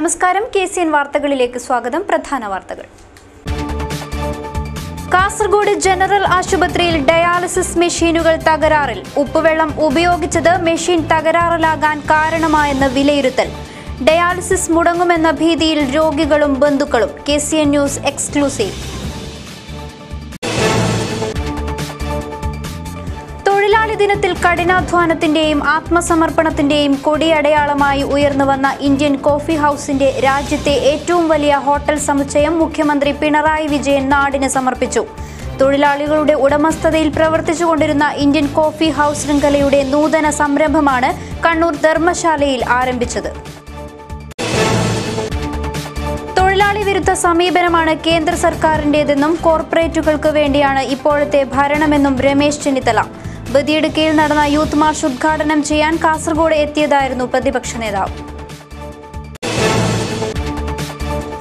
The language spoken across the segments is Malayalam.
നമസ്കാരം KCN വാർത്തകളിലേക്ക് സ്വാഗതം. പ്രധാന വാർത്തകൾ. കാസർഗോഡ് ജനറൽ ആശുപത്രിയിൽ ഡയാലിസിസ് മെഷീനുകൾ തകരാറിൽ. ഉപ്പുവെള്ളം ഉപയോഗിച്ചത് മെഷീൻ തകരാറിലാകാൻ കാരണമായെന്ന് വിലയിരുത്തൽ. ഡയാലിസിസ് മുടങ്ങുമെന്ന ഭീതിയിൽ രോഗികളും ബന്ധുക്കളും. KCN news exclusive. തൊഴിലാളി ദിനത്തിൽ കഠിനാധ്വാനത്തിന്റെയും ആത്മസമർപ്പണത്തിന്റെയും കൊടിയടയാളമായി ഉയർന്നുവന്ന ഇന്ത്യൻ കോഫി ഹൌസിന്റെ രാജ്യത്തെ ഏറ്റവും വലിയ ഹോട്ടൽ സമുച്ചയം മുഖ്യമന്ത്രി പിണറായി വിജയൻ നാടിന് സമർപ്പിച്ചു. തൊഴിലാളികളുടെ ഉടമസ്ഥതയിൽ പ്രവർത്തിച്ചുകൊണ്ടിരുന്ന ഇന്ത്യൻ കോഫി ഹൌസ് ശൃംഖലയുടെ നൂതന സംരംഭമാണ് കണ്ണൂർ ധർമ്മശാലയിൽ ആരംഭിച്ചത്. തൊഴിലാളി വിരുദ്ധ സമീപനമാണ് കേന്ദ്ര സർക്കാരിന്റേതെന്നും കോർപ്പറേറ്റുകൾക്ക് വേണ്ടിയാണ് ഇപ്പോഴത്തെ ഭരണമെന്നും രമേശ് ചെന്നിത്തല. ബദിയടുക്കയിൽ നടന്ന യൂത്ത് മാർച്ച് ഉദ്ഘാടനം ചെയ്യാൻ കാസർഗോഡ് എത്തിയതായിരുന്നു പ്രതിപക്ഷ നേതാവ്.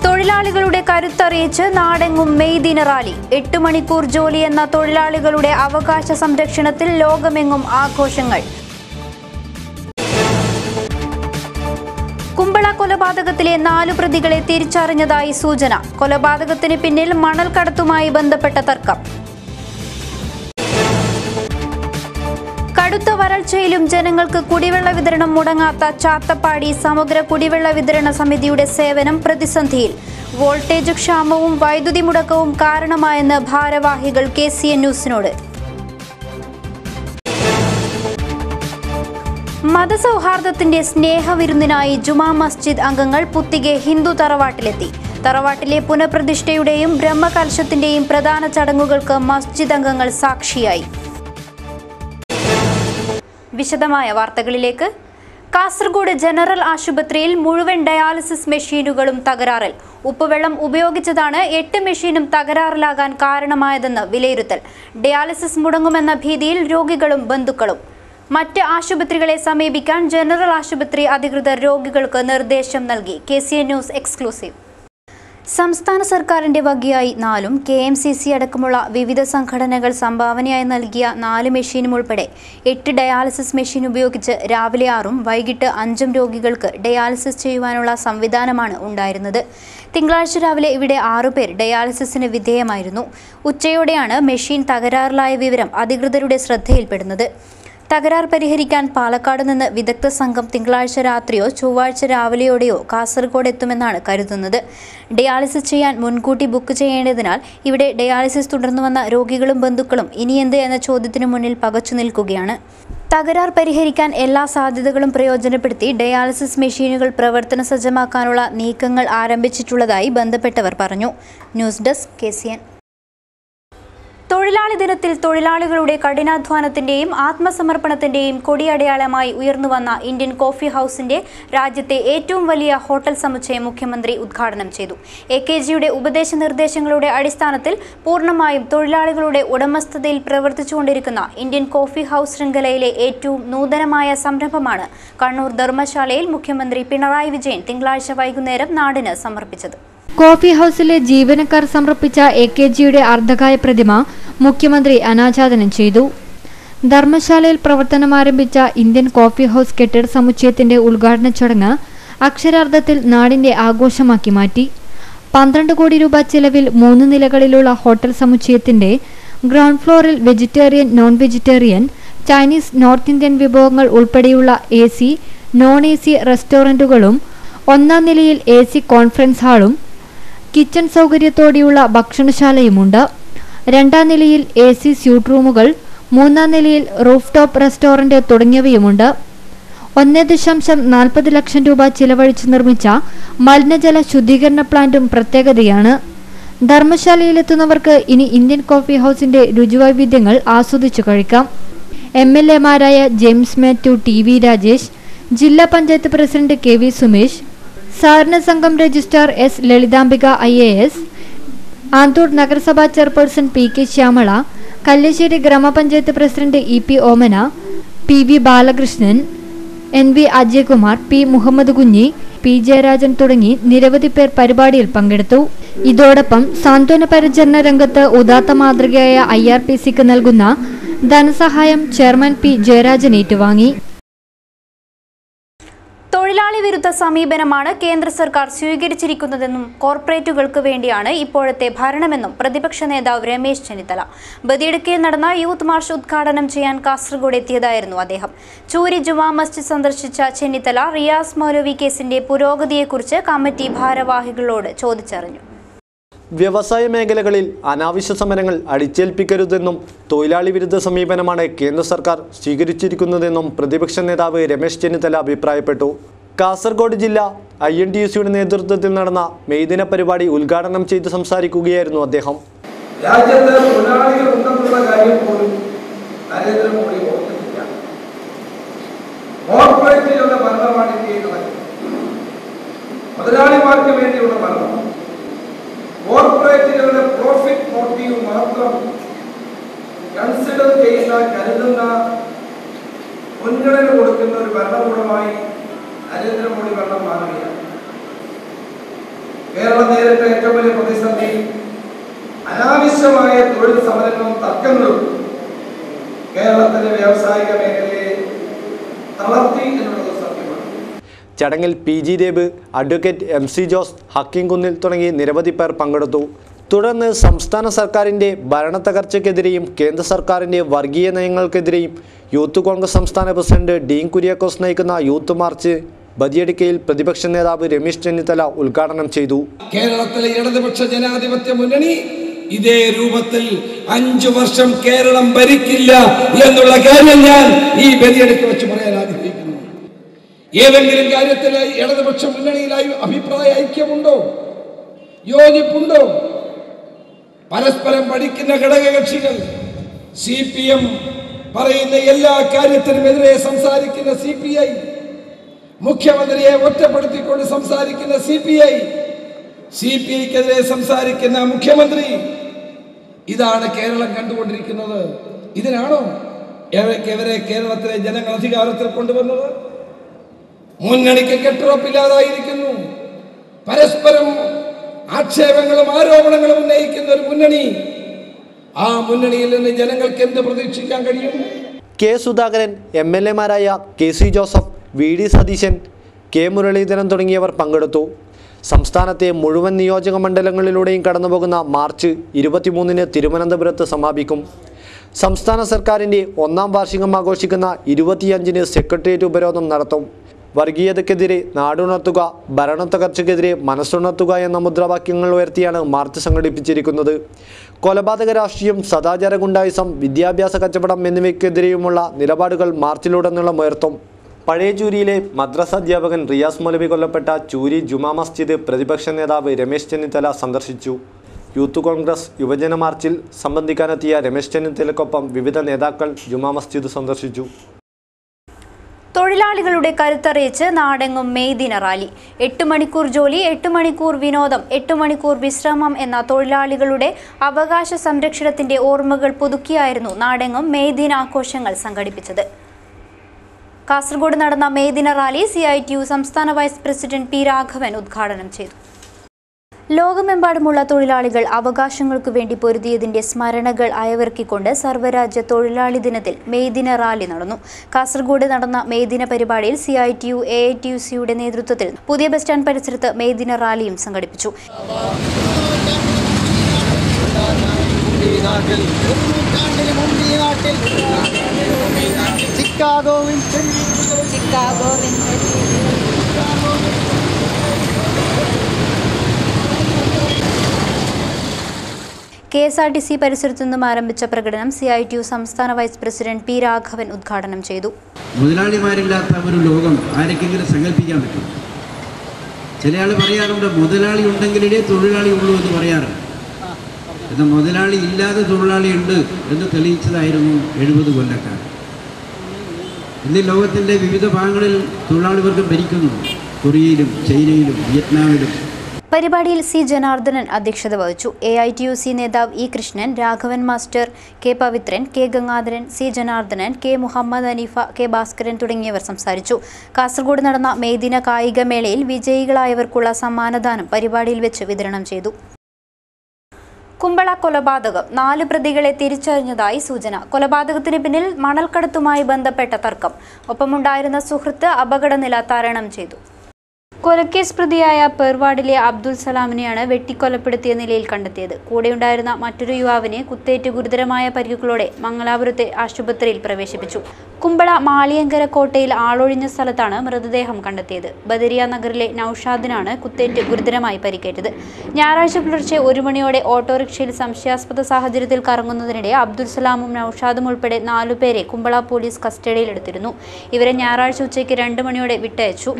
തൊഴിലാളികളുടെ കരുത്തറിയിച്ച് നാടെങ്ങും മെയ് ദിന റാലി. 8 മണിക്കൂർ ജോലി എന്ന തൊഴിലാളികളുടെ അവകാശ സംരക്ഷണത്തിൽ ലോകമെങ്ങും ആഘോഷങ്ങൾ. കുമ്പള കൊലപാതകത്തിലെ 4 പ്രതികളെ തിരിച്ചറിഞ്ഞതായി സൂചന. കൊലപാതകത്തിന് പിന്നിൽ മണൽ കടത്തുമായി ബന്ധപ്പെട്ട തർക്കം. കടുത്ത വരൾച്ചയിലും ജനങ്ങൾക്ക് കുടിവെള്ള വിതരണം മുടങ്ങാത്ത ചാത്തപ്പാടി സമഗ്ര കുടിവെള്ള വിതരണ സമിതിയുടെ സേവനം പ്രതിസന്ധിയിൽ. വോൾട്ടേജ് ക്ഷാമവും വൈദ്യുതി മുടക്കവും കാരണമായെന്ന് ഭാരവാഹികൾ KCN ന്യൂസിനോട്. മതസൗഹാർദ്ദത്തിന്റെ സ്നേഹവിരുന്നിനായി ജുമാ മസ്ജിദ് അംഗങ്ങൾ പുത്തികെ ഹിന്ദു തറവാട്ടിലെത്തി. തറവാട്ടിലെ പുനഃപ്രതിഷ്ഠയുടെയും ബ്രഹ്മകലശത്തിന്റെയും പ്രധാന ചടങ്ങുകൾക്ക് മസ്ജിദ് അംഗങ്ങൾ സാക്ഷിയായി. വിശദമായ വാർത്തകളിലേക്ക്. കാസർഗോഡ് ജനറൽ ആശുപത്രിയിൽ മുഴുവൻ ഡയാലിസിസ് മെഷീനുകളും തകരാറിൽ. ഉപ്പുവെള്ളം ഉപയോഗിച്ചതാണ് 8 മെഷീനും തകരാറിലാകാൻ കാരണമായതെന്ന് വിലയിരുത്തൽ. ഡയാലിസിസ് മുടങ്ങുമെന്ന ഭീതിയിൽ രോഗികളും ബന്ധുക്കളും. മറ്റ് ആശുപത്രികളെ സമീപിക്കാൻ ജനറൽ ആശുപത്രി അധികൃതർ രോഗികൾക്ക് നിർദ്ദേശം നൽകി. KCN news exclusive. സംസ്ഥാന സർക്കാരിന്റെ വകയായി 4ഉം KMCC അടക്കമുള്ള വിവിധ സംഘടനകൾ സംഭാവനയായി നൽകിയ 4 മെഷീനും ഉൾപ്പെടെ 8 ഡയാലിസിസ് മെഷീൻ ഉപയോഗിച്ച് രാവിലെ 6ഉം വൈകിട്ട് 5ഉം രോഗികൾക്ക് ഡയാലിസിസ് ചെയ്യുവാനുള്ള സംവിധാനമാണ് ഉണ്ടായിരുന്നത്. തിങ്കളാഴ്ച രാവിലെ ഇവിടെ 6 പേർ ഡയാലിസിസിന് വിധേയമായിരുന്നു. ഉച്ചയോടെയാണ് മെഷീൻ തകരാറിലായ വിവരം അധികൃതരുടെ ശ്രദ്ധയിൽപ്പെടുന്നത്. തകരാർ പരിഹരിക്കാൻ പാലക്കാട് നിന്ന് വിദഗ്ധ സംഘം തിങ്കളാഴ്ച രാത്രിയോ ചൊവ്വാഴ്ച രാവിലെയോടെയോ കാസർഗോഡ് എത്തുമെന്നാണ് കരുതുന്നത്. ഡയാലിസിസ് ചെയ്യാൻ മുൻകൂട്ടി ബുക്ക് ചെയ്യേണ്ടതിനാൽ ഇവിടെ ഡയാലിസിസ് തുടർന്നു വന്ന രോഗികളും ബന്ധുക്കളും ഇനിയെന്ത് എന്ന ചോദ്യത്തിനു മുന്നിൽ പകച്ചു നിൽക്കുകയാണ്. തകരാർ പരിഹരിക്കാൻ എല്ലാ സാധ്യതകളും പ്രയോജനപ്പെടുത്തി ഡയാലിസിസ് മെഷീനുകൾ പ്രവർത്തന സജ്ജമാക്കാനുള്ള നീക്കങ്ങൾ ആരംഭിച്ചിട്ടുള്ളതായി ബന്ധപ്പെട്ടവർ പറഞ്ഞു. News desk KCN. തൊഴിലാളി ദിനത്തിൽ തൊഴിലാളികളുടെ കഠിനാധ്വാനത്തിന്റെയും ആത്മസമർപ്പണത്തിന്റെയും കൊടിയടയാളമായി ഉയർന്നുവന്ന ഇന്ത്യൻ കോഫി ഹൌസിന്റെ രാജ്യത്തെ ഏറ്റവും വലിയ ഹോട്ടൽ സമുച്ചയം മുഖ്യമന്ത്രി ഉദ്ഘാടനം ചെയ്തു. AKGയുടെ ഉപദേശ നിർദ്ദേശങ്ങളുടെ അടിസ്ഥാനത്തിൽ പൂർണ്ണമായും തൊഴിലാളികളുടെ ഉടമസ്ഥതയിൽ പ്രവർത്തിച്ചുകൊണ്ടിരിക്കുന്ന ഇന്ത്യൻ കോഫി ഹൌസ് ശൃംഖലയിലെ ഏറ്റവും നൂതനമായ സംരംഭമാണ് കണ്ണൂർ ധർമ്മശാലയിൽ മുഖ്യമന്ത്രി പിണറായി വിജയൻ തിങ്കളാഴ്ച വൈകുന്നേരം നാടിന് സമർപ്പിച്ചത്. കോഫി ഹൌസിലെ ജീവനക്കാർ സമർപ്പിച്ച AKGയുടെ അർദ്ധകായ പ്രതിമ മുഖ്യമന്ത്രി അനാച്ഛാദനം ചെയ്തു. ധർമ്മശാലയിൽ പ്രവർത്തനമാരംഭിച്ച ഇന്ത്യൻ കോഫി ഹൌസ് കെട്ടിട സമുച്ചയത്തിന്റെ ഉദ്ഘാടന ചടങ്ങ് അക്ഷരാർത്ഥത്തിൽ നാടിന്റെ ആഘോഷമാക്കി മാറ്റി. 12 കോടി രൂപ ചെലവിൽ 3 നിലകളിലുള്ള ഹോട്ടൽ സമുച്ചയത്തിന്റെ ഗ്രൗണ്ട് ഫ്ലോറിൽ vegetarian, non vegetarian, Chinese, north Indian വിഭവങ്ങൾ ഉൾപ്പെടെയുള്ള AC, നോൺ AC റെസ്റ്റോറന്റുകളും 1ാം നിലയിൽ AC കോൺഫറൻസ് ഹാളും കിച്ചൺ സൗകര്യത്തോടെയുള്ള ഭക്ഷണശാലയുമുണ്ട്. 2ാം നിലയിൽ AC സ്യൂട്ട് റൂമുകൾ, 3ാം നിലയിൽ റൂഫ് ടോപ്പ് റെസ്റ്റോറന്റ് തുടങ്ങിയവയുമുണ്ട്. 1.40 ലക്ഷം രൂപ ചിലവഴിച്ച് നിർമ്മിച്ച മലിനജല ശുദ്ധീകരണ പ്ലാന്റും പ്രത്യേകതയാണ്. ധർമ്മശാലയിലെത്തുന്നവർക്ക് ഇനി ഇന്ത്യൻ കോഫി ഹൌസിന്റെ രുചിവൈവിധ്യങ്ങൾ ആസ്വദിച്ചു കഴിക്കാം. MLAമാരായ ജെയിംസ് മാത്യു, TV രാജേഷ്, ജില്ലാ പഞ്ചായത്ത് പ്രസിഡന്റ് KV സുമേഷ്, സഹകരണ സംഘം registrar S Lalithambika IAS, Anthoor നഗരസഭാ ചെയർപേഴ്സൺ PK ശ്യാമള, കല്യാശ്ശേരി ഗ്രാമപഞ്ചായത്ത് president EP Omana, PV Balakrishnan, NV Ajaykumar, P Muhammad Kunhi, P Jayarajan തുടങ്ങി നിരവധി പേർ പരിപാടിയിൽ പങ്കെടുത്തു. ഇതോടൊപ്പം സാന്ത്വന പരിചരണ രംഗത്ത് ഉദാത്ത മാതൃകയായ IRPCക്ക് നൽകുന്ന ധനസഹായം ചെയർമാൻ P ജയരാജൻ ഏറ്റുവാങ്ങി. തൊഴിലാളി വിരുദ്ധ സമീപനമാണ് കേന്ദ്ര സർക്കാർ സ്വീകരിച്ചിരിക്കുന്നതെന്നും കോർപ്പറേറ്റുകൾക്ക് വേണ്ടിയാണ് ഇപ്പോഴത്തെ ഭരണമെന്നും പ്രതിപക്ഷ നേതാവ് രമേശ് ചെന്നിത്തല ബദിയടുക്കയിൽ നടന്ന യൂത്ത് മാർച്ച് ഉദ്ഘാടനം ചെയ്യാൻ കാസർഗോഡ് എത്തിയതായിരുന്നു അദ്ദേഹം. ചൂരി ജുമാ മസ്ജിദ് സന്ദർശിച്ച ചെന്നിത്തല റിയാസ് മൗലവി കേസിന്റെ പുരോഗതിയെക്കുറിച്ച് കമ്മിറ്റി ഭാരവാഹികളോട് ചോദിച്ചറിഞ്ഞു. വ്യവസായ മേഖലകളിൽ അനാവശ്യ സമരങ്ങൾ അടിച്ചേൽപ്പിക്കരുതെന്നും തൊഴിലാളി വിരുദ്ധ സമീപനമാണ് കേന്ദ്ര സർക്കാർ സ്വീകരിച്ചിരിക്കുന്നതെന്നും പ്രതിപക്ഷ നേതാവ് രമേശ് ചെന്നിത്തല അഭിപ്രായപ്പെട്ടു. കാസർഗോഡ് ജില്ലാ INTUCയുടെ നേതൃത്വത്തിൽ നടന്ന മെയ്ദിന പരിപാടി ഉദ്ഘാടനം ചെയ്ത് സംസാരിക്കുകയായിരുന്നു അദ്ദേഹം. രാജ്യത്ത് തൊഴിലാളികൾ ഉണ്ടെന്നുള്ള കാര്യം പോലും നരേന്ദ്രമോദി ഓർക്കുന്നില്ല. കോർപ്പറേറ്റുകളുടെ ഭരണമാണ് ഇന്ത്യയിൽ നടക്കുന്നത്. മുതലാളിമാർക്ക് വേണ്ടിയുള്ള ഭരണം. കോർപ്പറേറ്റുകളുടെ പ്രോഫിറ്റ് മോട്ടീവ് മാത്രം കൺസിഡർ ചെയ്യുന്ന കരുതുന്ന മുൻഗണന കൊടുക്കുന്ന ഒരു ഭരണകൂടമായി നരേന്ദ്രമോദി ഭരണം മാറുകയാണ്. കേരളം നേരിട്ട ഏറ്റവും വലിയ പ്രതിസന്ധി അനാവശ്യമായ തൊഴിൽ സമരങ്ങളും തർക്കങ്ങളും കേരളത്തിലെ വ്യാവസായിക മേഖലയെ തളർത്തി എന്നുള്ളത് സത്യമാണ്. ചടങ്ങിൽ PG Deb, advocate MC Jose, Hakeem Kunnil തുടങ്ങി നിരവധി പേർ പങ്കെടുത്തു. തുടർന്ന് സംസ്ഥാന സർക്കാരിൻ്റെ ഭരണത്തകർച്ചയ്ക്കെതിരെയും കേന്ദ്ര സർക്കാരിൻ്റെ വർഗീയ നയങ്ങൾക്കെതിരെയും യൂത്ത് കോൺഗ്രസ് സംസ്ഥാന പ്രസിഡന്റ് ഡീൻ കുര്യാക്കോസ് നയിക്കുന്ന യൂത്ത് മാർച്ച് ബദിയടുക്കയിൽ പ്രതിപക്ഷ നേതാവ് രമേശ് ചെന്നിത്തല ഉദ്ഘാടനം ചെയ്തു. കേരളത്തിലെ ഇടതുപക്ഷ ജനാധിപത്യ മുന്നണി ഇതേ രൂപത്തിൽ 5 വർഷം കേരളം ഭരിക്കില്ല എന്നുള്ള കാര്യം ഞാൻ ഈ ബദിയടുക്ക് വെച്ച് പറയാൻ ആഗ്രഹിക്കുന്നു. ഏതെങ്കിലും കാര്യത്തിൽ ഇടതുപക്ഷ മുന്നണിയിലായി അഭിപ്രായ ഐക്യമുണ്ടോ, യോജിപ്പുണ്ടോ? പരസ്പരം പഠിക്കുന്ന ഘടകകക്ഷികൾ CPM പറയുന്ന എല്ലാ കാര്യത്തിനുമെതിരെ സംസാരിക്കുന്ന CPI, മുഖ്യമന്ത്രിയെ ഒറ്റപ്പെടുത്തിക്കൊണ്ട് സംസാരിക്കുന്ന CPI, CPIക്കെതിരെ സംസാരിക്കുന്ന മുഖ്യമന്ത്രി. ഇതാണ് കേരളം കണ്ടുകൊണ്ടിരിക്കുന്നത്. ഇതിനാണോ എവരെ കേരളത്തിലെ ജനങ്ങൾ അധികാരത്തിൽ കൊണ്ടുവന്നത്? മുന്നണിക്ക് കെട്ടുറപ്പില്ലാതായിരിക്കുന്നു. പരസ്പരം ആക്ഷേപങ്ങളും ആരോപണങ്ങളും ഉന്നയിക്കുന്ന ഒരു മുന്നണി. ആ മുന്നണിയിൽ നിന്ന് ജനങ്ങൾക്ക് എന്ത് പ്രതീക്ഷിക്കാൻ കഴിയും? K. സുധാകരൻ, MLA മാരായ KC Joseph, VD Satheesan, K. Muraleedharan തുടങ്ങിയവർ പങ്കെടുത്തു. സംസ്ഥാനത്തെ മുഴുവൻ നിയോജക മണ്ഡലങ്ങളിലൂടെയും കടന്നുപോകുന്ന മാർച്ച് 23-ന് തിരുവനന്തപുരത്ത് സമാപിക്കും. സംസ്ഥാന സർക്കാരിൻ്റെ 1ാം വാർഷികം ആഘോഷിക്കുന്ന 25-ന് സെക്രട്ടേറിയറ്റ് ഉപരോധം നടത്തും. വർഗീയതയ്ക്കെതിരെ നാടുണർത്തുക, ഭരണത്തകർച്ചയ്ക്കെതിരെ മനസ്സുണർത്തുക എന്ന മുദ്രാവാക്യങ്ങൾ ഉയർത്തിയാണ് മാർച്ച് സംഘടിപ്പിച്ചിരിക്കുന്നത്. കൊലപാതക രാഷ്ട്രീയം, സദാചാര ഗുണ്ടായിസം, വിദ്യാഭ്യാസ കച്ചവടം എന്നിവയ്ക്കെതിരെയുമുള്ള നിലപാടുകൾ മാർച്ചിലുടനീളം ഉയർത്തും. പഴയ ചൂരിയിലെ മദ്രസ അധ്യാപകൻ റിയാസ് മൗലവി കൊല്ലപ്പെട്ട ചൂരി ജുമാ മസ്ജിദ് പ്രതിപക്ഷ നേതാവ് രമേശ് ചെന്നിത്തല സന്ദർശിച്ചു. യൂത്ത് കോൺഗ്രസ് യുവജന മാർച്ചിൽ സംബന്ധിക്കാനെത്തിയ രമേശ് ചെന്നിത്തലയ്ക്കൊപ്പം വിവിധ നേതാക്കൾ ജുമാ മസ്ജിദ് സന്ദർശിച്ചു. തൊഴിലാളികളുടെ കരുത്തറിയിച്ച് നാടെങ്ങും മെയ്ദിന റാലി. 8 മണിക്കൂർ ജോലി, 8 മണിക്കൂർ വിനോദം, 8 മണിക്കൂർ വിശ്രമം എന്ന തൊഴിലാളികളുടെ അവകാശ സംരക്ഷണത്തിന്റെ ഓർമ്മകൾ പുതുക്കിയായിരുന്നു നാടെങ്ങും മെയ്ദിന ആഘോഷങ്ങൾ സംഘടിപ്പിച്ചത്. കാസർഗോഡ് നടന്ന മെയ്ദിന റാലി CITU സംസ്ഥാന വൈസ് പ്രസിഡന്റ് P. രാഘവൻ ഉദ്ഘാടനം ചെയ്തു. ലോകമെമ്പാടുമുള്ള തൊഴിലാളികൾ അവകാശങ്ങൾക്കു വേണ്ടി പൊരുതിയതിന്റെ സ്മരണകൾ അയവിറക്കിക്കൊണ്ട് സർവ്വരാജ്യ തൊഴിലാളി ദിനത്തിൽ മെയ്ദിന റാലി നടന്നു. കാസർഗോഡ് നടന്ന മെയ്ദിന പരിപാടിയിൽ CITU AITUCയുടെ നേതൃത്വത്തിൽ പുതിയ ബസ് സ്റ്റാൻഡ് പരിസരത്ത് മെയ്ദിന റാലിയും സംഘടിപ്പിച്ചു. KSRTC പരിസരത്തു നിന്നും ആരംഭിച്ച പ്രകടനം CITU സംസ്ഥാന വൈസ് പ്രസിഡന്റ് P. രാഘവൻ ഉദ്ഘാടനം ചെയ്തു. മുതലാളിമാരില്ലാത്ത ഒരു ലോകം ആരെങ്കിലും സങ്കല്പിക്കാൻ പറ്റും? ചില ആൾ പറയാറുണ്ട്, മുതലാളി ഉണ്ടെങ്കിലേ തൊഴിലാളി ഉള്ളൂ എന്ന് പറയാറുണ്ട്. എന്നാൽ മുതലാളി ഇല്ലാതെ തൊഴിലാളി ഉണ്ട് എന്ന് തെളിയിച്ചതായിരുന്നു 70 കൊല്ലക്കാർ. ഇന്ന് ലോകത്തിൻ്റെ വിവിധ ഭാഗങ്ങളിൽ തൊഴിലാളി വർഗം ഭരിക്കുന്നുണ്ട്. കൊറിയയിലും ചൈനയിലും വിയറ്റ്നാമിലും. പരിപാടിയിൽ C. ജനാർദ്ദനൻ അധ്യക്ഷത വഹിച്ചു. AITUC നേതാവ് E. Krishnan, Raghavan master, K. Pavithran, K. Gangadharan, C. Janardhanan, K. Muhammad Haneefa, K. Bhaskaran തുടങ്ങിയവർ സംസാരിച്ചു. കാസർഗോഡ് നടന്ന മെയ്ദിന കായികമേളയിൽ വിജയികളായവർക്കുള്ള സമ്മാനദാനം പരിപാടിയിൽ വെച്ച് വിതരണം ചെയ്തു. കുമ്പള കൊലപാതകം 4 പ്രതികളെ തിരിച്ചറിഞ്ഞതായി സൂചന. കൊലപാതകത്തിന് പിന്നിൽ മണൽക്കടത്തുമായി ബന്ധപ്പെട്ട തർക്കം. ഒപ്പമുണ്ടായിരുന്ന സുഹൃത്ത് അപകടനില തരണം ചെയ്തു. കൊലക്കേസ് പ്രതിയായ പേർവാഡിലെ അബ്ദുൽ സലാമിനെയാണ് വെട്ടിക്കൊലപ്പെടുത്തിയ നിലയിൽ കണ്ടെത്തിയത്. കൂടെയുണ്ടായിരുന്ന മറ്റൊരു യുവാവിനെ കുത്തേറ്റ് ഗുരുതരമായ പരിക്കുകളോടെ മംഗലാപുരത്തെ ആശുപത്രിയിൽ പ്രവേശിപ്പിച്ചു. കുമ്പള മാളിയങ്കര കോട്ടയിൽ ആളൊഴിഞ്ഞ സ്ഥലത്താണ് മൃതദേഹം കണ്ടെത്തിയത്. ബദരിയ നഗറിലെ നൌഷാദിനാണ് കുത്തേറ്റ് ഗുരുതരമായി പരിക്കേറ്റത്. ഞായറാഴ്ച പുലർച്ചെ 1 മണിയോടെ ഓട്ടോറിക്ഷയിൽ സംശയാസ്പദ സാഹചര്യത്തിൽ കറങ്ങുന്നതിനിടെ അബ്ദുൽ സലാമും നൌഷാദും ഉൾപ്പെടെ 4 പേരെ കുമ്പള പോലീസ് കസ്റ്റഡിയിലെടുത്തിരുന്നു. ഇവരെ ഞായറാഴ്ച ഉച്ചയ്ക്ക് 2 മണിയോടെ വിട്ടയച്ചു.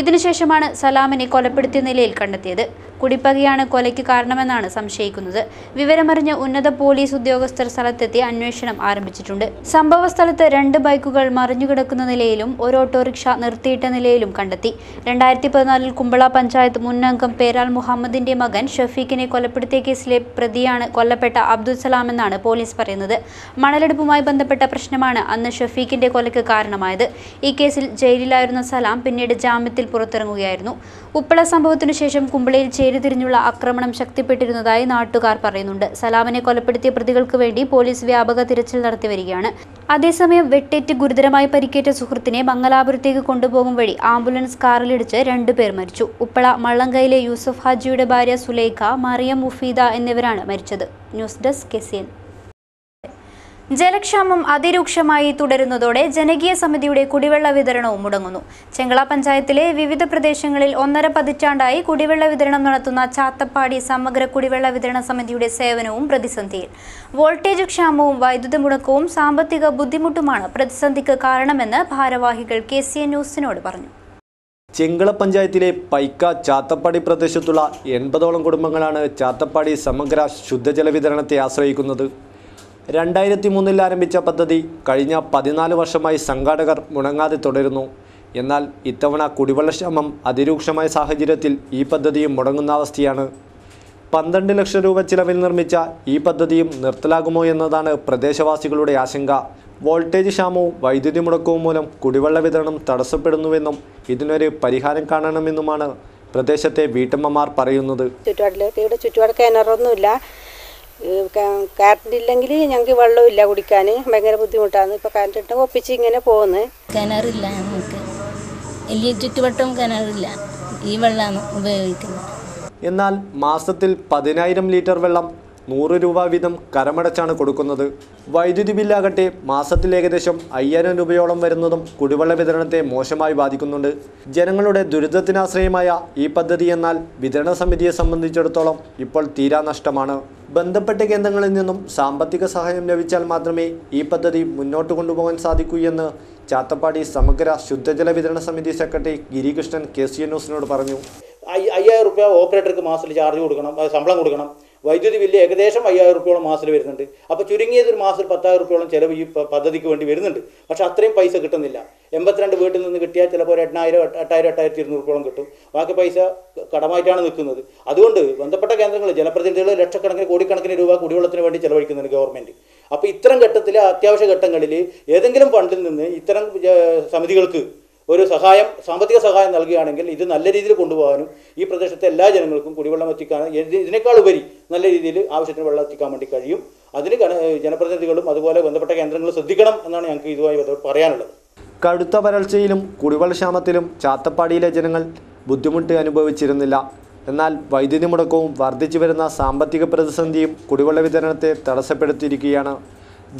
ഇതിനുശേഷമാണ് സലാമിനെ കൊലപ്പെടുത്തിയ നിലയിൽ കണ്ടെത്തിയത്. കുടിപ്പകയാണ് കൊലയ്ക്ക് കാരണമെന്നാണ് സംശയിക്കുന്നത്. വിവരമറിഞ്ഞ് ഉന്നത പോലീസ് ഉദ്യോഗസ്ഥർ സ്ഥലത്തെത്തി അന്വേഷണം ആരംഭിച്ചിട്ടുണ്ട്. സംഭവ സ്ഥലത്ത് 2 ബൈക്കുകൾ മറിഞ്ഞുകിടക്കുന്ന നിലയിലും 1 ഓട്ടോറിക്ഷ നിർത്തിയിട്ട നിലയിലും കണ്ടെത്തി. 2014 കുമ്പള പഞ്ചായത്ത് മുൻ അംഗം പേരാൽ മുഹമ്മദിന്റെ മകൻ ഷഫീഖിനെ കൊലപ്പെടുത്തിയ കേസിലെ പ്രതിയാണ് കൊല്ലപ്പെട്ട അബ്ദുൽ സലാം എന്നാണ് പോലീസ് പറയുന്നത്. മണലെടുപ്പുമായി ബന്ധപ്പെട്ട പ്രശ്നമാണ് അന്ന് ഷഫീഖിന്റെ കൊലയ്ക്ക് കാരണമായത്. ഈ കേസിൽ ജയിലിലായിരുന്ന സലാം പിന്നീട് ജാമ്യത്തിൽ പുറത്തിറങ്ങുകയായിരുന്നു. ഉപ്പള സംഭവത്തിനു ശേഷം കുമ്പളയിൽ ചേരിതിരിഞ്ഞുള്ള ആക്രമണം ശക്തിപ്പെട്ടിരുന്നതായി നാട്ടുകാർ പറയുന്നുണ്ട്. സലാമിനെ കൊലപ്പെടുത്തിയ പ്രതികൾക്ക് വേണ്ടി പോലീസ് വ്യാപക തിരച്ചിൽ നടത്തി വരികയാണ്. അതേസമയം വെട്ടേറ്റ് ഗുരുതരമായി പരിക്കേറ്റ സുഹൃത്തിനെ മംഗലാപുരത്തേക്ക് കൊണ്ടുപോകും വഴി ആംബുലൻസ് കാറിലിടിച്ച് 2 പേർ മരിച്ചു. ഉപ്പള മള്ളങ്കയിലെ യൂസഫ് ഹാജിയുടെ ഭാര്യ സുലൈഖ, മറിയം മുഫീദ എന്നിവരാണ് മരിച്ചത്. News desk KCN. ജലക്ഷാമം അതിരൂക്ഷമായി തുടരുന്നതോടെ ജനകീയ സമിതിയുടെ കുടിവെള്ള വിതരണവും മുടങ്ങുന്നു. ചെങ്കള പഞ്ചായത്തിലെ വിവിധ പ്രദേശങ്ങളിൽ 1.5 പതിറ്റാണ്ടായി കുടിവെള്ള വിതരണം നടത്തുന്ന ചാത്തപ്പാടി സമഗ്ര കുടിവെള്ള വിതരണ സമിതിയുടെ സേവനവും പ്രതിസന്ധിയിൽ. വോൾട്ടേജ് ക്ഷാമവും വൈദ്യുതി മുടക്കവും സാമ്പത്തിക ബുദ്ധിമുട്ടുമാണ് പ്രതിസന്ധിക്ക് കാരണമെന്ന് ഭാരവാഹികൾ KCN ന്യൂസിനോട് പറഞ്ഞു. ചെങ്കള പഞ്ചായത്തിലെ പൈക്ക ചാത്തപ്പാടി പ്രദേശത്തുള്ള 80ഓളം കുടുംബങ്ങളാണ് ചാത്തപ്പാടി സമഗ്ര ശുദ്ധജല വിതരണത്തെ ആശ്രയിക്കുന്നത്. 2003 ആരംഭിച്ച പദ്ധതി കഴിഞ്ഞ 14 വർഷമായി സംഘാടകർ മുടങ്ങാതെ തുടരുന്നു. എന്നാൽ ഇത്തവണ കുടിവെള്ളക്ഷാമം അതിരൂക്ഷമായ സാഹചര്യത്തിൽ ഈ പദ്ധതിയും മുടങ്ങുന്ന അവസ്ഥയാണ്. 12 ലക്ഷം രൂപ ചിലവിൽ നിർമ്മിച്ച ഈ പദ്ധതിയും നിർത്തലാകുമോ എന്നതാണ് പ്രദേശവാസികളുടെ ആശങ്ക. വോൾട്ടേജ് ക്ഷാമവും വൈദ്യുതി മുടക്കവും മൂലം കുടിവെള്ള വിതരണം തടസ്സപ്പെടുന്നുവെന്നും ഇതിനൊരു പരിഹാരം കാണണമെന്നുമാണ് പ്രദേശത്തെ വീട്ടമ്മമാർ പറയുന്നത്. ചുറ്റുപാട് കിണറൊന്നുമില്ല. കറണ്ട് ഇല്ലെങ്കിൽ ഞങ്ങൾക്ക് വെള്ളമില്ല, കുടിക്കാൻ ഭയങ്കര ബുദ്ധിമുട്ടാണ്. ഇപ്പോൾ കറണ്ട് ഇട്ട് ഒപ്പിച്ച് ഇങ്ങനെ പോകുന്നത്. കിണറില്ല, നമുക്ക് വലിയ ചുറ്റുവട്ടം കിണറില്ല, ഈ വെള്ളമാണ് ഉപയോഗിക്കുന്നത്. എന്നാൽ മാസത്തിൽ 10,000 ലിറ്റർ വെള്ളം 100 രൂപ വീതം കരമടച്ചാണ് കൊടുക്കുന്നത്. വൈദ്യുതി ബില്ലാകട്ടെ മാസത്തിൽ ഏകദേശം 5,000 രൂപയോളം വരുന്നതും കുടിവെള്ള വിതരണത്തെ മോശമായി ബാധിക്കുന്നുണ്ട്. ജനങ്ങളുടെ ദുരിതത്തിനാശ്രയമായ ഈ പദ്ധതി എന്നാൽ വിതരണ സമിതിയെ സംബന്ധിച്ചിടത്തോളം ഇപ്പോൾ തീരാ നഷ്ടമാണ്. ബന്ധപ്പെട്ട കേന്ദ്രങ്ങളിൽ നിന്നും സാമ്പത്തിക സഹായം ലഭിച്ചാൽ മാത്രമേ ഈ പദ്ധതി മുന്നോട്ട് കൊണ്ടുപോകാൻ സാധിക്കൂ എന്ന് ചാത്തപ്പാടി സമഗ്ര ശുദ്ധജല വിതരണ സമിതി സെക്രട്ടറി ഗിരികൃഷ്ണൻ KCN ന്യൂസിനോട് പറഞ്ഞു. 5,000 രൂപ ഓപ്പറേറ്റർക്ക് മാസത്തിൽ ചാർജ് കൊടുക്കണം, ശമ്പളം കൊടുക്കണം. വൈദ്യുതി ബില്ല് ഏകദേശം 5,000 രൂപയോളം മാസത്തിൽ വരുന്നുണ്ട്. അപ്പോൾ ചുരുങ്ങിയത് ഒരു മാസത്തിൽ 10,000 രൂപയോളം ചിലവ് ഈ പദ്ധതിക്ക് വേണ്ടി വരുന്നുണ്ട്. പക്ഷേ അത്രയും പൈസ കിട്ടുന്നില്ല. 82 വീട്ടിൽ നിന്ന് കിട്ടിയാൽ ചിലപ്പോൾ 8,000, 8,000, 8,200 രൂപയോളം കിട്ടും. ബാക്കി പൈസ കടമായിട്ടാണ് നിൽക്കുന്നത്. അതുകൊണ്ട് ബന്ധപ്പെട്ട കേന്ദ്രങ്ങൾ ജനപ്രതിനിധികൾ ലക്ഷക്കണക്കിന് കോടിക്കണക്കിന് രൂപ കുടിവെള്ളത്തിന് വേണ്ടി ചിലവഴിക്കുന്നുണ്ട് ഗവൺമെൻറ്. അപ്പോൾ ഇത്തരം ഘട്ടത്തിൽ അത്യാവശ്യ ഘട്ടങ്ങളിൽ ഏതെങ്കിലും ഫണ്ടിൽ നിന്ന് ഇത്തരം സമിതികൾക്ക് ഒരു സഹായം, സാമ്പത്തിക സഹായം നൽകുകയാണെങ്കിൽ ഇത് നല്ല രീതിയിൽ കൊണ്ടുപോകാനും ഈ പ്രദേശത്തെ എല്ലാ ജനങ്ങൾക്കും കുടിവെള്ളം എത്തിക്കാനും ഇതിനേക്കാൾ ഉപരി നല്ല രീതിയിൽ ആവശ്യത്തിന് വെള്ളം എത്തിക്കാൻ വേണ്ടി കഴിയും. അതിന് ജനപ്രതിനിധികളും അതുപോലെ ബന്ധപ്പെട്ട കേന്ദ്രങ്ങളും ശ്രദ്ധിക്കണം എന്നാണ് ഞങ്ങൾക്ക് ഇതുമായി പറയാനുള്ളത്. കടുത്ത വരൾച്ചയിലും കുടിവെള്ളക്ഷാമത്തിലും ചാത്തപ്പാടിയിലെ ജനങ്ങൾ ബുദ്ധിമുട്ട് അനുഭവിച്ചിരുന്നില്ല. എന്നാൽ വൈദ്യുതി മുടക്കവും വർദ്ധിച്ചു വരുന്ന സാമ്പത്തിക പ്രതിസന്ധിയും കുടിവെള്ള വിതരണത്തെ തടസ്സപ്പെടുത്തിയിരിക്കുകയാണ്.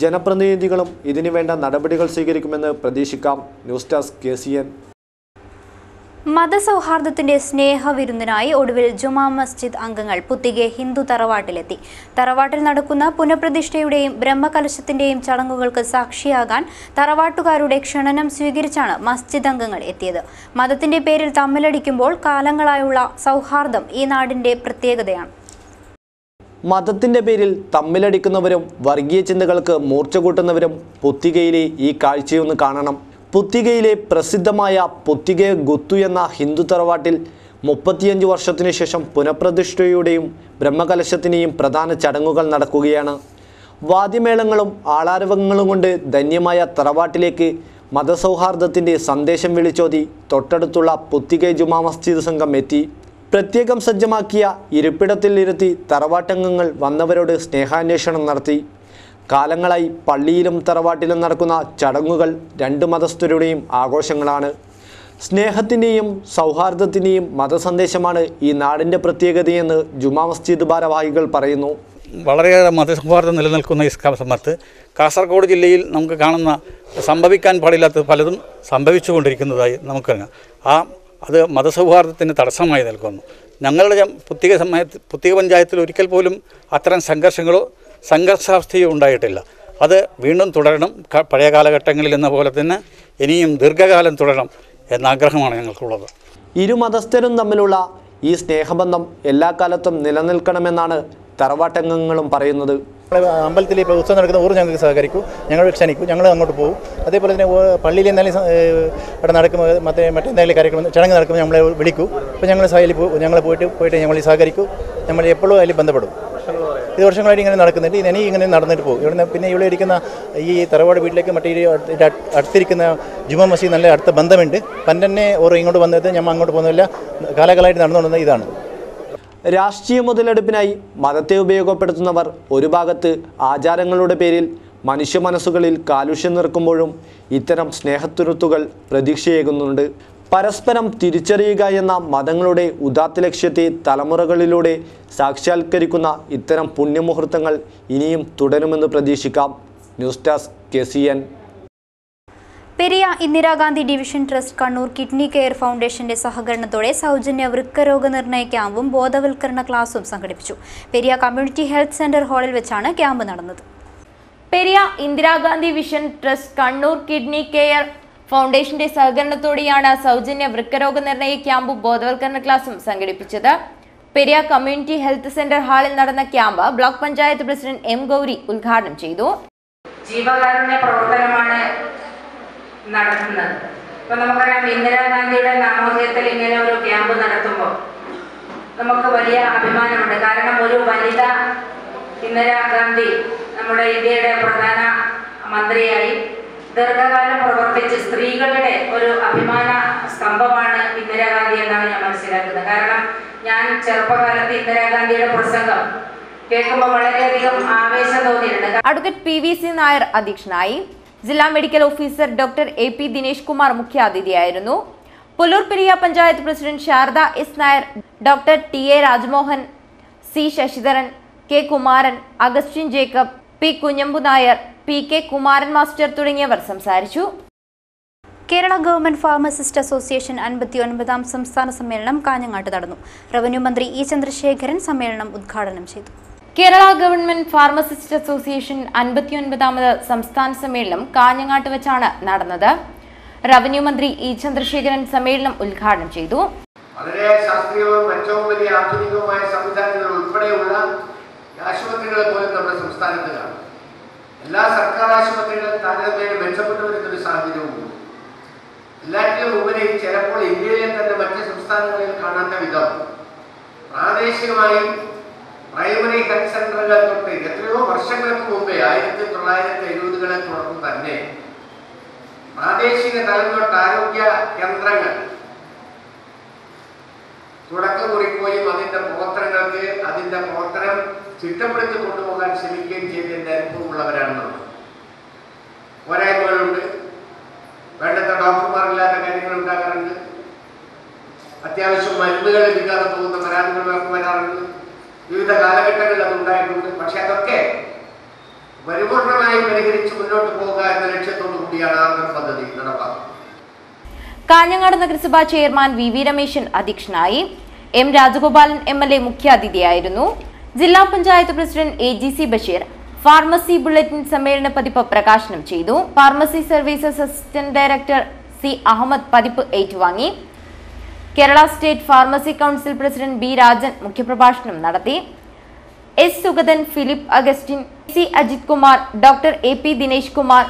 ജനപ്രതിനിധികളും ഇതിനു വേണ്ട നടപടികൾ സ്വീകരിക്കുമെന്ന് പ്രതീക്ഷിക്കാം. News desk KCN. മതസൗഹാർദ്ദത്തിന്റെ സ്നേഹവിരുന്നിനായി ഒടുവിൽ ജുമാ മസ്ജിദ് അംഗങ്ങൾ പുത്തികെ ഹിന്ദു തറവാട്ടിലെത്തി. തറവാട്ടിൽ നടക്കുന്ന പുനഃപ്രതിഷ്ഠയുടെയും ബ്രഹ്മകലശത്തിന്റെയും ചടങ്ങുകൾക്ക് സാക്ഷിയാകാൻ തറവാട്ടുകാരുടെ ക്ഷണനം സ്വീകരിച്ചാണ് മസ്ജിദ് അംഗങ്ങൾ എത്തിയത്. മതത്തിന്റെ പേരിൽ തമ്മിലടിക്കുമ്പോൾ കാലങ്ങളായുള്ള സൗഹാർദ്ദം ഈ നാടിന്റെ പ്രത്യേകതയാണ്. മതത്തിൻ്റെ പേരിൽ തമ്മിലടിക്കുന്നവരും വർഗീയ ചിന്തകൾക്ക് മൂർച്ച കൂട്ടുന്നവരും പുത്തികയിലെ ഈ കാഴ്ചയൊന്ന് കാണണം. പുത്തികയിലെ പ്രസിദ്ധമായ പുത്തിക ഗുത്തു എന്ന ഹിന്ദു തറവാട്ടിൽ 35 വർഷത്തിനു ശേഷം പുനഃപ്രതിഷ്ഠയുടെയും ബ്രഹ്മകലശത്തിൻ്റെയും പ്രധാന ചടങ്ങുകൾ നടക്കുകയാണ്. വാദ്യമേളങ്ങളും ആളാരവങ്ങളും കൊണ്ട് ധന്യമായ തറവാട്ടിലേക്ക് മതസൗഹാർദ്ദത്തിൻ്റെ സന്ദേശം വിളിച്ചോതി തൊട്ടടുത്തുള്ള പുത്തിക ജുമാ മസ്ജിദ് സംഘം എത്തി. പ്രത്യേകം സജ്ജമാക്കിയ ഇരിപ്പിടത്തിൽ ഇരുത്തി തറവാട്ടംഗങ്ങൾ വന്നവരോട് സ്നേഹാന്വേഷണം നടത്തി. കാലങ്ങളായി പള്ളിയിലും തറവാട്ടിലും നടക്കുന്ന ചടങ്ങുകൾ രണ്ട് മതസ്ഥരുടെയും ആഘോഷങ്ങളാണ്. സ്നേഹത്തിൻ്റെയും സൗഹാർദ്ദത്തിൻ്റെയും മതസന്ദേശമാണ് ഈ നാടിൻ്റെ പ്രത്യേകതയെന്ന് ജുമാ മസ്ജിദ് ഭാരവാഹികൾ പറയുന്നു. വളരെയേറെ മതസൗഹാർദ്ദം നിലനിൽക്കുന്ന ഈ സമയത്ത് കാസർഗോഡ് ജില്ലയിൽ നമുക്ക് കാണുന്ന സംഭവിക്കാൻ പാടില്ലാത്ത പലതും സംഭവിച്ചുകൊണ്ടിരിക്കുന്നതായി നമുക്കറിയാം. അത് മതസൗഹാർദ്ദത്തിന് തടസ്സമായി നിൽക്കുന്നു. ഞങ്ങളുടെ പുത്തിക പഞ്ചായത്തിൽ ഒരിക്കൽ പോലും അത്തരം സംഘർഷങ്ങളോ സംഘർഷാവസ്ഥയോ ഉണ്ടായിട്ടില്ല. അത് വീണ്ടും തുടരണം. പഴയ കാലഘട്ടങ്ങളിൽ എന്ന പോലെ തന്നെ ഇനിയും ദീർഘകാലം തുടരണം എന്ന ആഗ്രഹമാണ് ഞങ്ങൾക്കുള്ളത്. ഇരു മതസ്ഥരും തമ്മിലുള്ള ഈ സ്നേഹബന്ധം എല്ലാ കാലത്തും നിലനിൽക്കണമെന്നാണ് തറവാട്ടംഗങ്ങളും പറയുന്നത്. അമ്പലത്തിൽ ഇപ്പോൾ ഉത്സവം നടക്കുന്ന ഊർ ഞങ്ങൾക്ക് സഹകരിക്കും, ഞങ്ങൾ ക്ഷണിക്കും, ഞങ്ങൾ അങ്ങോട്ട് പോകും. അതേപോലെ തന്നെ പള്ളിയിൽ എന്തെങ്കിലും ഇവിടെ നടക്കുമ്പോൾ മറ്റെന്തെങ്കിലും കാര്യങ്ങൾ ചടങ്ങ് നടക്കുമ്പോൾ നമ്മളെ വിളിക്കും. അപ്പോൾ ഞങ്ങൾ സഹയിൽ ഞങ്ങൾ പോയിട്ട് ഞങ്ങൾ സഹകരിക്കും. നമ്മൾ എപ്പോഴും അതിൽ ബന്ധപ്പെടും. ഇത് വർഷങ്ങളായിട്ട് ഇങ്ങനെ നടക്കുന്നുണ്ട്. ഇനി ഇങ്ങനെ നടന്നിട്ട് പോകും. ഇവിടെ പിന്നെ ഇവിടെ ഇരിക്കുന്ന ഈ തറവാട് വീട്ടിലേക്ക് മറ്റേ അടുത്തിരിക്കുന്ന ജുമാ മസ്ജിദ് നല്ല അടുത്ത ബന്ധമുണ്ട്. പണ്ടന്നെ ഓരോ ഇങ്ങോട്ട് വന്നത് നമ്മൾ അങ്ങോട്ട് പോകുന്നില്ല, കാലങ്ങളായിട്ട് നടന്നുകൊണ്ടുവന്നത് ഇതാണ്. രാഷ്ട്രീയ മുതലെടുപ്പിനായി മതത്തെ ഉപയോഗപ്പെടുത്തുന്നവർ ഒരു ഭാഗത്ത് ആചാരങ്ങളുടെ പേരിൽ മനുഷ്യ മനസ്സുകളിൽ കാലുഷ്യം നിറക്കുമ്പോഴും ഇത്തരം സ്നേഹത്തുരുത്തുകൾ പ്രതീക്ഷയേകുന്നുണ്ട്. പരസ്പരം തിരിച്ചറിയുക എന്ന മതങ്ങളുടെ ഉദാത്ത ലക്ഷ്യത്തെ തലമുറകളിലൂടെ സാക്ഷാത്കരിക്കുന്ന ഇത്തരം പുണ്യമുഹൂർത്തങ്ങൾ ഇനിയും തുടരുമെന്ന് പ്രതീക്ഷിക്കാം. News desk KCN. Periya Indira Gandhi division trust Kannur kidney care ഫൗണ്ടേഷന്റെ സഹകരണത്തോടെ സൗജന്യ വൃക്കരോഗ നിർണയ ക്യാമ്പും ബോധവൽക്കരണ ക്ലാസും സംഘടിപ്പിച്ചു. പെരിയ കമ്മ്യൂണിറ്റി ഹെൽത്ത് സെന്റർ ഹാളിൽ വെച്ചാണ് ക്യാമ്പ് നടന്നത്. Periya Indira Gandhi vision trust Kannur kidney care ഫൗണ്ടേഷന്റെ സഹകരണത്തോടെയാണ് സൗജന്യ വൃക്കരോഗ നിർണയ ക്യാമ്പും ബോധവൽക്കരണ ക്ലാസും സംഘടിപ്പിച്ചത്. പെരിയ കമ്മ്യൂണിറ്റി ഹെൽത്ത് സെന്റർ ഹാളിൽ നടന്ന camp block panchayat president M. Gauri ഉദ്ഘാടനം ചെയ്തു. ജീവകാരുണ്യ പ്രവർത്തനമാണ് നടത്തുന്നത്. ഇപ്പൊ നമുക്കറിയാം, ഇന്ദിരാഗാന്ധിയുടെ നാമധേയത്തിൽ ഇങ്ങനെ ഒരു ക്യാമ്പ് നടത്തുമ്പോൾ നമുക്ക് വലിയ അഭിമാനമുണ്ട്. കാരണം ഒരു വനിത ഇന്ദിരാഗാന്ധി നമ്മുടെ ഇന്ത്യയുടെ പ്രധാന മന്ത്രിയായി ദീർഘകാലം പ്രവർത്തിച്ച് സ്ത്രീകളുടെ ഒരു അഭിമാന സ്തംഭമാണ് ഇന്ദിരാഗാന്ധി എന്നാണ് ഞാൻ മനസ്സിലാക്കുന്നത്. കാരണം ഞാൻ ചെറുപ്പകാലത്ത് ഇന്ദിരാഗാന്ധിയുടെ പ്രസംഗം കേൾക്കുമ്പോൾ വളരെയധികം ആവേശം തോന്നിയിട്ടുണ്ട്. അഡ്വക്കേറ്റ് PVC നായർ അധ്യക്ഷനായി. ജില്ലാ medical officer doctor AP Dinesh Kumar മുഖ്യാതിഥിയായിരുന്നു. Pullur Periya panchayat president Sharada S. Nair, doctor TA Rajmohan, C. Sasidharan, K. Kumaran, Augustine Jacob, P. Kunhambu Nair, PK Kumaran master തുടങ്ങിയവർ സംസാരിച്ചു. കേരള ഗവൺമെന്റ് ഫാർമസിസ്റ്റ് അസോസിയേഷൻ 59ാം സംസ്ഥാന സമ്മേളനം കാഞ്ഞങ്ങാട്ട് നടന്നു. റവന്യൂ മന്ത്രി E. ചന്ദ്രശേഖരൻ സമ്മേളനം ഉദ്ഘാടനം ചെയ്തു. കേരള ഗവൺമെന്റ് ഫാർമസിസ്റ്റ് അസോസിയേഷൻ 59ാമത് സംസ്ഥാന സമ്മേളനം കാഞ്ഞങ്ങാട്ട് വെച്ചാണ് നടന്നത്. റവന്യൂ മന്ത്രി E. ചന്ദ്രശേഖരൻ സമ്മേളനം ഉദ്ഘാടനം ചെയ്തു. വളരെ ശാസ്ത്രീയവും ഏറ്റവും വലിയ ആധുനികവുമായ സംവിധാനങ്ങൾ ഉൾപ്പെടെയുള്ള ആശുപത്രികളെ പോലും നമ്മുടെ സംസ്ഥാനത്ത് കാണും. എല്ലാ സർക്കാർ ആശുപത്രികളും താരതമ്യേന മെച്ചപ്പെട്ടു വരുന്നൊരു സാഹചര്യവുമുണ്ട്. എല്ലാറ്റിലും ഉപരി ചിലപ്പോൾ ഇന്ത്യയിലെ തന്നെ മറ്റ് സംസ്ഥാനങ്ങളിൽ കാണാത്ത വിധം പ്രാദേശികമായി പ്രൈമറി ഹെൽത്ത് സെന്ററുകൾ തൊട്ട് എത്രയോ വർഷങ്ങൾക്ക് മുമ്പേ 1970കളെ തുടർന്ന് തന്നെ പ്രാദേശിക തലം തൊട്ട് ആരോഗ്യ കേന്ദ്രങ്ങൾ തുടക്കം കുറിക്കുകയും അതിന്റെ പ്രവർത്തനം ചിട്ടപ്പെടുത്തി കൊണ്ടുപോകാൻ ശ്രമിക്കുകയും ചെയ്തതിന്റെ അനുഭവമുള്ളവരാണ് നമ്മൾ. പോരായ്മകളുണ്ട്, വേണ്ടത്ര ഡോക്ടർമാരില്ലാത്ത കാര്യങ്ങൾ ഉണ്ടാകാറുണ്ട്, അത്യാവശ്യം മരുന്നുകൾ ലഭിക്കാതെ പോകുന്ന പരാതികൾ വരാറുണ്ട്, വിവിധ കാലഘട്ടങ്ങളിൽ അതുണ്ടായിട്ടുണ്ട്. പക്ഷെ അതൊക്കെ പരിപൂർണമായി പരിഹരിച്ച് മുന്നോട്ട് പോകുക എന്ന ലക്ഷ്യത്തോടു കൂടിയാണ് ആർഗൻ പദ്ധതി നടപ്പാക്കുന്നത്. കാഞ്ഞങ്ങാട് നഗരസഭാ ചെയർമാൻ VV രമേശൻ അധ്യക്ഷനായി. M. രാജഗോപാലൻ MLA മുഖ്യാതിഥിയായിരുന്നു. ജില്ലാ panchayat president AGC Basheer pharmacy bulletin സമ്മേളന പതിപ്പ് പ്രകാശനം ചെയ്തു. Pharmacy services assistant director C. Ahammed പതിപ്പ് ഏറ്റുവാങ്ങി. Kerala state pharmacy council president B. Rajan മുഖ്യപ്രഭാഷണം നടത്തി. S. Sugathan, Philip Augustine, C. Ajith Kumar, doctor AP Dinesh Kumar,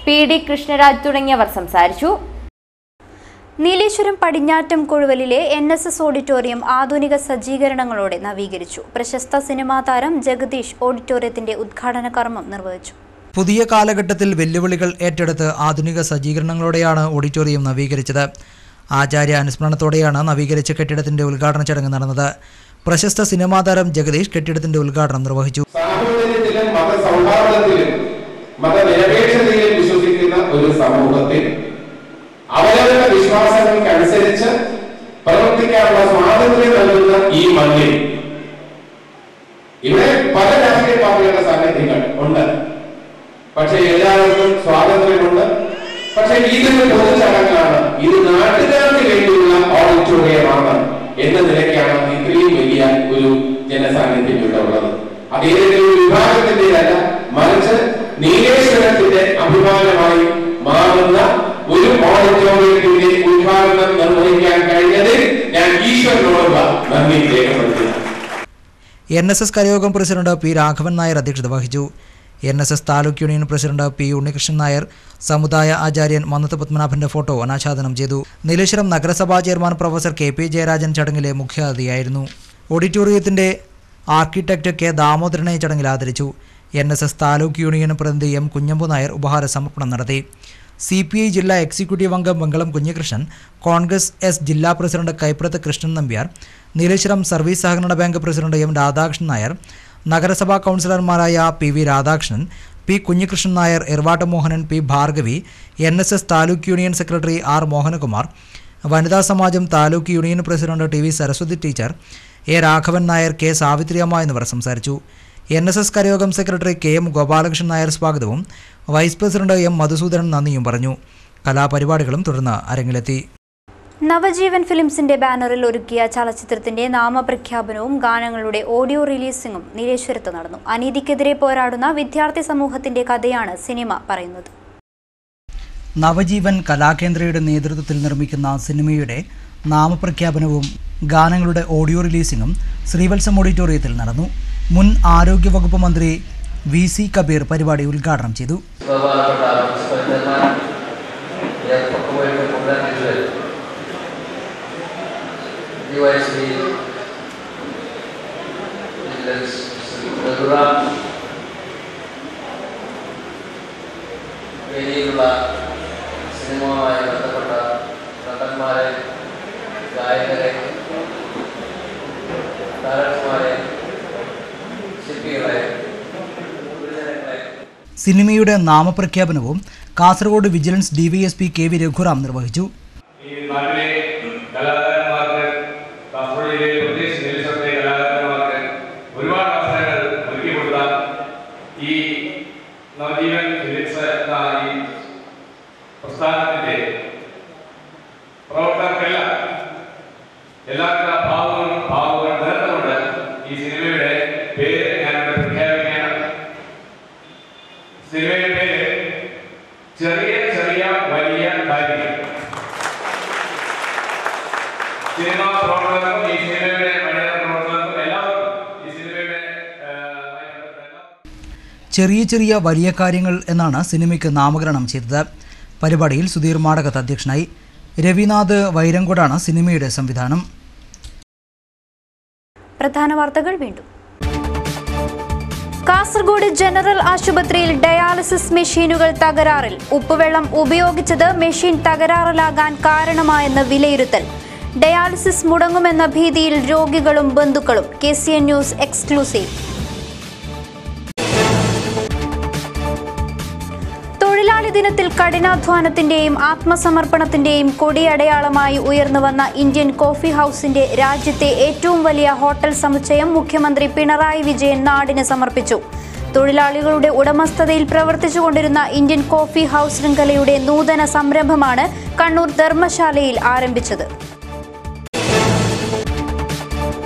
PD Krishnaraj തുടങ്ങിയവർ സംസാരിച്ചു. നീലേശ്വരം പടിഞ്ഞാറ്റം കൊഴുവലിലെ NSS ഓഡിറ്റോറിയം ആധുനിക സജ്ജീകരണങ്ങളോടെ നവീകരിച്ചു. പ്രശസ്ത സിനിമാ താരം ജഗദീഷ് ഓഡിറ്റോറിയത്തിന്റെ ഉദ്ഘാടന കർമ്മം നിർവഹിച്ചു. പുതിയ കാലഘട്ടത്തിൽ വെല്ലുവിളികൾ ഏറ്റെടുത്ത് ആധുനിക സജ്ജീകരണങ്ങളോടെയാണ് ഓഡിറ്റോറിയം നവീകരിച്ചത്. ആചാര്യ അനുസ്മരണത്തോടെയാണ് നവീകരിച്ച കെട്ടിടത്തിന്റെ ഉദ്ഘാടന ചടങ്ങ് നടന്നത്. പ്രശസ്ത സിനിമാ താരം ജഗദീഷ് കെട്ടിടത്തിന്റെ ഉദ്ഘാടനം നിർവഹിച്ചു. സാഹോദര്യത്തിലും മതസൗഹാർദ്ദത്തിലും മതനിരപേക്ഷതയിലും വിശ്വസിക്കുന്ന ഒരു സമൂഹത്തിൽ അവരവരുടെ വിശ്വാസങ്ങൾക്കനുസരിച്ച് പ്രവർത്തിക്കാനുള്ള സ്വാതന്ത്ര്യം നൽകുന്ന ഈ മണ്ണിൽ ഇവിടെ പല രാഷ്ട്രീയ പാർട്ടികളുടെ സാന്നിധ്യങ്ങൾ ഉണ്ട്. പക്ഷെ എല്ലാവർക്കും സ്വാതന്ത്ര്യമുണ്ട്. പക്ഷെ ഇതൊരു പൊതുചടങ്ങാണ്, ഇത് നാട്ടുകാർക്ക് വേണ്ടിയുള്ള ഓഡിറ്റോറിയമാണ് എന്ന നിലയ്ക്കാണ് ഇത്രയും വലിയ ഒരു ജനസാന്നിധ്യം ഇവിടെ ഉള്ളത്. അത് ഏതെങ്കിലും ഒരു വിഭാഗത്തിന്റേതല്ല, മറിച്ച് നീലേശ്വരത്തിന്റെ അഭിമാനമായി മാറുന്ന ഒരു ഓഡിറ്റോറിയത്തിന്റെ ഉദ്ഘാടനം നിർവഹിക്കാൻ കഴിഞ്ഞതിൽ ഞാൻ ഈശ്വരനോടുള്ള നന്ദി രേഖപ്പെടുത്തുന്നു. NSS Karayogam president P Raghavan Nair അധ്യക്ഷത വഹിച്ചു. NSS taluk union president P Unnikrishnan Nair, സമുദായ ആചാര്യൻ മന്നത്ത് പത്മനാഭന്റെ ഫോട്ടോ അനാച്ഛാദനം ചെയ്തു. നീലേശ്വരം നഗരസഭാ ചെയർമാൻ പ്രൊഫസർ KP ജയരാജൻ ചടങ്ങിലെ മുഖ്യാതിഥിയായിരുന്നു. ഓഡിറ്റോറിയത്തിന്റെ ആർക്കിടെക്ട് K ദാമോദരനെ ചടങ്ങിൽ ആദരിച്ചു. NSS താലൂക്ക് യൂണിയൻ പ്രതിനിധി M കുഞ്ഞമ്പു നായർ ഉപഹാര സമർപ്പണം നടത്തി. CPI ജില്ലാ എക്സിക്യൂട്ടീവ് അംഗം മംഗളം കുഞ്ഞികൃഷ്ണൻ, കോൺഗ്രസ് S ജില്ലാ പ്രസിഡന്റ് കൈപ്രത്ത് കൃഷ്ണൻ നമ്പ്യാർ, നീലേശ്വരം സർവീസ് സഹകരണ bank president M Radhakrishnan Nair, നഗരസഭാ കൗൺസിലർമാരായ PV Radhakrishnan, P Kunhikrishnan Nair, Ervatt Mohanan, P Bhargavi, NSS taluk union secretary R Mohanakumar, വനിതാ സമാജം taluk union president TV Saraswathi teacher, A Raghavan Nair, K Savithriamma എന്നിവർ സംസാരിച്ചു. NSS Karayogam secretary KM Gopalakrishnan Nair സ്വാഗതവും വൈസ് പ്രസിഡന്റ് M മധുസൂദനൻ നന്ദിയും പറഞ്ഞു. കലാപരിപാടികളും തുടർന്ന് അരങ്ങിലെത്തി. നവജീവൻ ഫിലിംസിന്റെ ബാനറിൽ ഒരുക്കിയ ചലച്ചിത്രത്തിന്റെ നാമപ്രഖ്യാപനവും ഗാനങ്ങളുടെ ഓഡിയോ റിലീസിംഗും നീലേശ്വരത്ത് നടന്നു. അനീതിക്കെതിരെ പോരാടുന്ന വിദ്യാർത്ഥി സമൂഹത്തിന്റെ കഥയാണ് സിനിമ പറയുന്നത്. നവജീവൻ കലാകേന്ദ്രയുടെ നേതൃത്വത്തിൽ നിർമ്മിക്കുന്ന സിനിമയുടെ നാമപ്രഖ്യാപനവും ഗാനങ്ങളുടെ ഓഡിയോ റിലീസിംഗും ശ്രീവത്സം ഓഡിറ്റോറിയത്തിൽ നടന്നു. മുൻ ആരോഗ്യവകുപ്പ് മന്ത്രി VC കബീർ പരിപാടി ഉദ്ഘാടനം ചെയ്തു. സിനിമയുമായി ബന്ധപ്പെട്ട നടന്മാരെ, ഗായകരെ, ഡയറക്ടർമാരെ, ശില്പികളെ, സിനിമയുടെ നാമപ്രഖ്യാപനവും Kasaragod vigilance DYSP KV Raghuram നിർവഹിച്ചു. പ്രസ്ഥാനത്തിന്റെ പ്രവർത്തകർക്കെല്ലാം എല്ലാവിധ ഭാവങ്ങളും നേർന്നുകൊണ്ട് ഈ സിനിമയുടെ പേര് ഞാനിവിടെ പ്രഖ്യാപിക്കുകയാണ്. സിനിമയുടെ പേര് ചെറിയ ചെറിയ വലിയ കാര്യങ്ങൾ. സിനിമാ പ്രവർത്തകർക്കും ഈ സിനിമയുടെ പ്രവർത്തകർക്കും എല്ലാവർക്കും ഈ സിനിമയുടെ ചെറിയ ചെറിയ വലിയ കാര്യങ്ങൾ എന്നാണ് സിനിമയ്ക്ക് നാമകരണം ചെയ്തത്. പരിപാടിയിൽ സുധീർ മാടകത്ത് അധ്യക്ഷനായി. രവിനാഥ് വൈരങ്കോടാണ് സിനിമയുടെ സംവിധാനം. പ്രധാന വാർത്തകൾ വീണ്ടും. കാസർഗോഡ് ജനറൽ ആശുപത്രിയിൽ ഡയാലിസിസ് മെഷീനുകൾ തകരാറിൽ. ഉപ്പുവെള്ളം ഉപയോഗിച്ചത് മെഷീൻ തകരാറിലാകാൻ കാരണമായെന്ന് വിലയിരുത്തൽ. ഡയാലിസിസ് മുടങ്ങുമെന്ന ഭീതിയിൽ രോഗികളും ബന്ധുക്കളും. KCN news exclusive. തൊഴിലാളി ദിനത്തിൽ കഠിനാധ്വാനത്തിന്റെയും ആത്മസമർപ്പണത്തിന്റെയും കൊടിയടയാളമായി ഉയർന്നുവന്ന ഇന്ത്യൻ കോഫി ഹൗസിന്റെ രാജ്യത്തെ ഏറ്റവും വലിയ ഹോട്ടൽ സമുച്ചയം മുഖ്യമന്ത്രി പിണറായി വിജയൻ നാടിന് സമർപ്പിച്ചു. തൊഴിലാളികളുടെ ഉടമസ്ഥതയിൽ പ്രവർത്തിച്ചുകൊണ്ടിരുന്ന ഇന്ത്യൻ കോഫി ഹൗസ് ശൃംഖലയുടെ നൂതന സംരംഭമാണ് കണ്ണൂർ ധർമ്മശാലയിൽ ആരംഭിച്ചത്.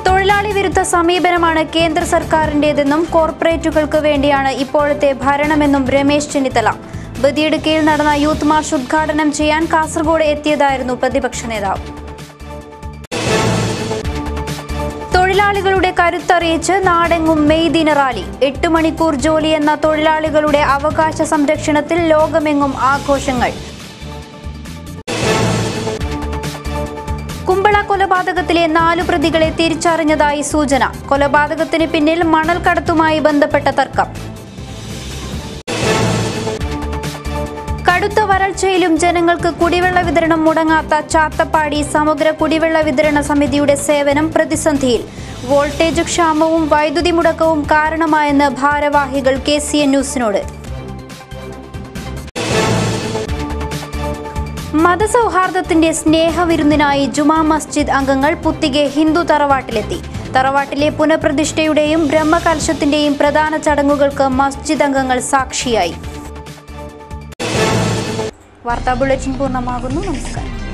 തൊഴിലാളി വിരുദ്ധ സമീപനമാണ് കേന്ദ്ര സർക്കാരിന്റേതെന്നും കോർപ്പറേറ്റുകൾക്ക് വേണ്ടിയാണ് ഇപ്പോഴത്തെ ഭരണമെന്നും രമേശ് ചെന്നിത്തല. ബദിയടുക്കയിൽ നടന്ന യൂത്ത് മാർച്ച് ഉദ്ഘാടനം ചെയ്യാൻ കാസർഗോഡ് എത്തിയതായിരുന്നു പ്രതിപക്ഷ നേതാവ്. തൊഴിലാളികളുടെ കരുത്തറിയിച്ച് നാടെങ്ങും മെയ് ദിന റാലി. 8 മണിക്കൂർ ജോലി എന്ന തൊഴിലാളികളുടെ അവകാശ സംരക്ഷണത്തിൽ ലോകമെങ്ങും ആഘോഷങ്ങൾ. കുമ്പള കൊലപാതകത്തിലെ 4 പ്രതികളെ തിരിച്ചറിഞ്ഞതായി സൂചന. കൊലപാതകത്തിന് പിന്നിൽ മണൽ കടത്തുമായി ബന്ധപ്പെട്ട തർക്കം. കടുത്ത വരൾച്ചയിലും ജനങ്ങൾക്ക് കുടിവെള്ള വിതരണം മുടങ്ങാത്ത ചാത്തപ്പാടി സമഗ്ര കുടിവെള്ള വിതരണ സമിതിയുടെ സേവനം പ്രതിസന്ധിയിൽ. വോൾട്ടേജ് ക്ഷാമവും വൈദ്യുതി മുടക്കവും കാരണമായെന്ന് ഭാരവാഹികൾ KCN ന്യൂസിനോട്. മതസൗഹാർദ്ദത്തിന്റെ സ്നേഹവിരുന്നിനായി ജുമാ മസ്ജിദ് അംഗങ്ങൾ പുത്തികെ ഹിന്ദു തറവാട്ടിലെത്തി. തറവാട്ടിലെ പുനഃപ്രതിഷ്ഠയുടെയും ബ്രഹ്മകലശത്തിന്റെയും പ്രധാന ചടങ്ങുകൾക്ക് മസ്ജിദ് അംഗങ്ങൾ സാക്ഷിയായി. വാർത്താ ബുള്ളറ്റിൻ പൂർണ്ണമാകുന്നു. നമസ്കാരം.